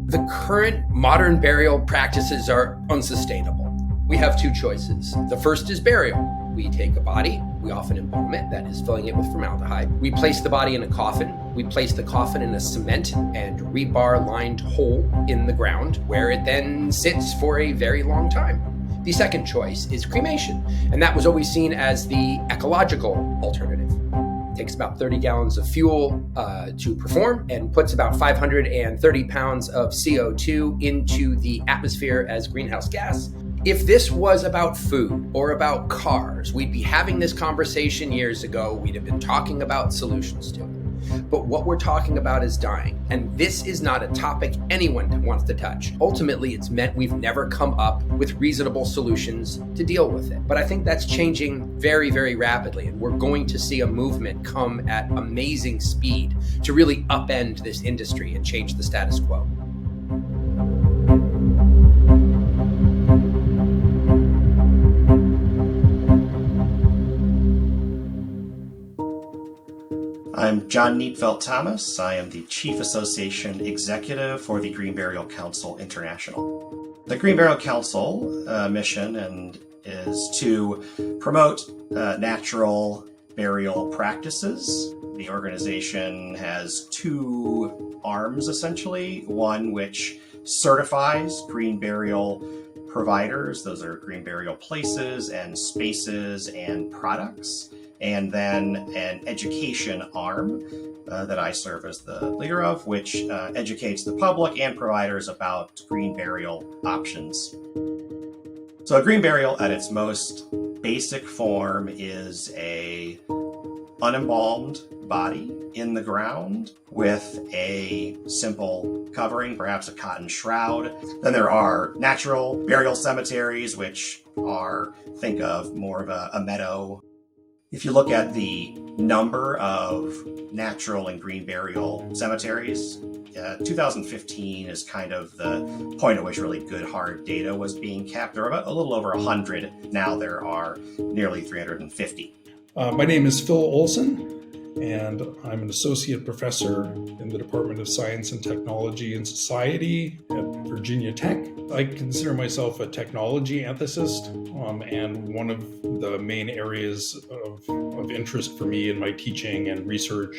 The current modern burial practices are unsustainable. We have two choices. The first is burial. We take a body, we often embalm it, that is filling it with formaldehyde. We place the body in a coffin. We place the coffin in a cement and rebar-lined hole in the ground, where it then sits for a very long time. The second choice is cremation, and that was always seen as the ecological alternative. It takes about 30 gallons of fuel to perform and puts about 530 pounds of CO2 into the atmosphere as greenhouse gas. If this was about food or about cars, we'd be having this conversation years ago. We'd have been talking about solutions to it. But what we're talking about is dying. And this is not a topic anyone wants to touch. Ultimately, it's meant we've never come up with reasonable solutions to deal with it. But I think that's changing very, very rapidly. And we're going to see a movement come at amazing speed to really upend this industry and change the status quo. I'm John Neatveld-Thomas. I am the Chief Association Executive for the Green Burial Council International. The Green Burial Council mission is to promote natural burial practices. The organization has two arms, essentially. One which certifies green burial providers. Those are green burial places and spaces and products. And then an education arm that I serve as the leader of, which educates the public and providers about green burial options. So a green burial at its most basic form is a unembalmed body in the ground with a simple covering, perhaps a cotton shroud. Then there are natural burial cemeteries, which are, think of more of a meadow. If you look at the number of natural and green burial cemeteries, 2015 is kind of the point at which really good hard data was being kept. There are about a little over 100. Now there are nearly 350. My name is Phil Olson, and I'm an associate professor in the Department of Science and Technology and Society at Virginia Tech. I consider myself a technology ethicist, and one of the main areas of interest for me in my teaching and research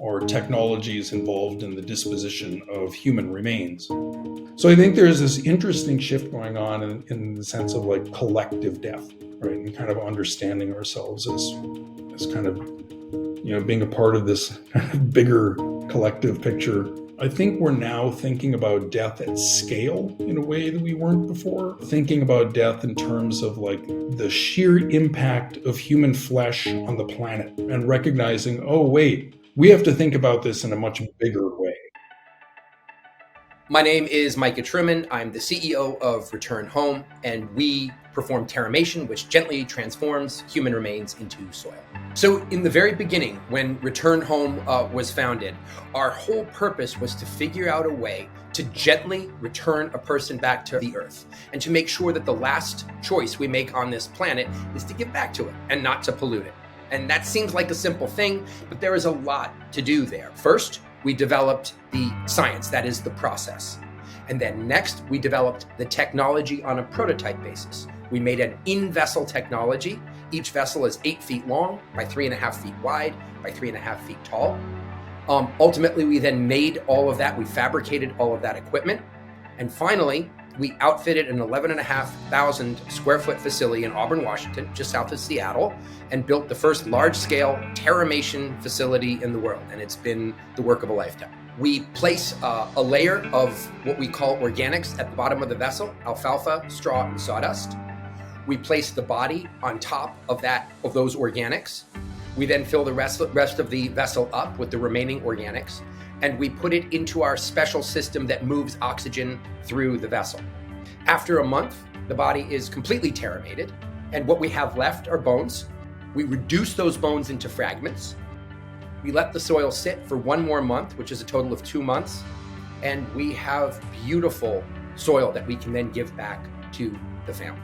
are technologies involved in the disposition of human remains. So I think there's this interesting shift going on in the sense of like collective death, right? And kind of understanding ourselves as kind of, being a part of this kind of bigger collective picture. I think we're now thinking about death at scale in a way that we weren't before. Thinking about death in terms of like the sheer impact of human flesh on the planet and recognizing, oh, wait, we have to think about this in a much bigger way. My name is Micah Truman. I'm the CEO of Return Home, and we perform terramation, which gently transforms human remains into soil. So in the very beginning, when Return Home was founded, our whole purpose was to figure out a way to gently return a person back to the earth and to make sure that the last choice we make on this planet is to give back to it and not to pollute it. And that seems like a simple thing, but there is a lot to do there. First, we developed the science, that is the process. And then next, we developed the technology on a prototype basis. We made an in-vessel technology. Each vessel is 8 feet long by 3.5 feet wide by 3.5 feet tall. Ultimately, we then made all of that. We fabricated all of that equipment. And finally, we outfitted an 11,500 square foot facility in Auburn, Washington, just south of Seattle, and built the first large-scale terramation facility in the world. And it's been the work of a lifetime. We place a layer of what we call organics at the bottom of the vessel, alfalfa, straw, and sawdust. We place the body on top of those organics. We then fill the rest of the vessel up with the remaining organics, and we put it into our special system that moves oxygen through the vessel. After a month, the body is completely terramated, and what we have left are bones. We reduce those bones into fragments. We let the soil sit for 1 more month, which is a total of 2 months, and we have beautiful soil that we can then give back to the family.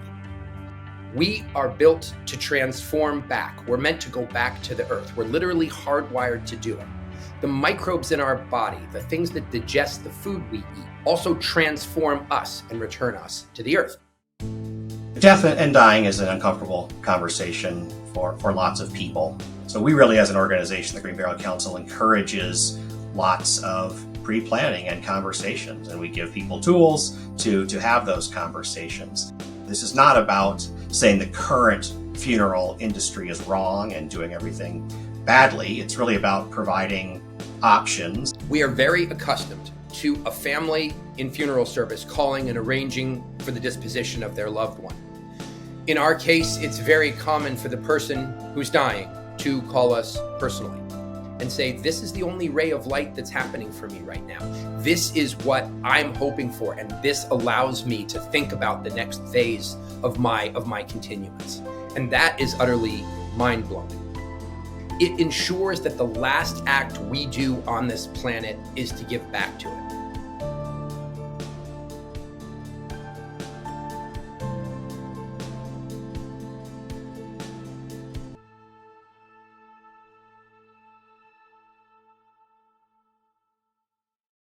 We are built to transform back. We're meant to go back to the earth. We're literally hardwired to do it. The microbes in our body, the things that digest the food we eat, also transform us and return us to the earth. Death and dying is an uncomfortable conversation for lots of people. So we really, as an organization, the Green Burial Council, encourages lots of pre-planning and conversations, and we give people tools to have those conversations. This is not about saying the current funeral industry is wrong and doing everything badly. It's really about providing options. We are very accustomed to a family in funeral service calling and arranging for the disposition of their loved one. In our case, it's very common for the person who's dying to call us personally and say, this is the only ray of light that's happening for me right now. This is what I'm hoping for, and this allows me to think about the next phase of my continuance. And that is utterly mind-blowing. It ensures that the last act we do on this planet is to give back to it.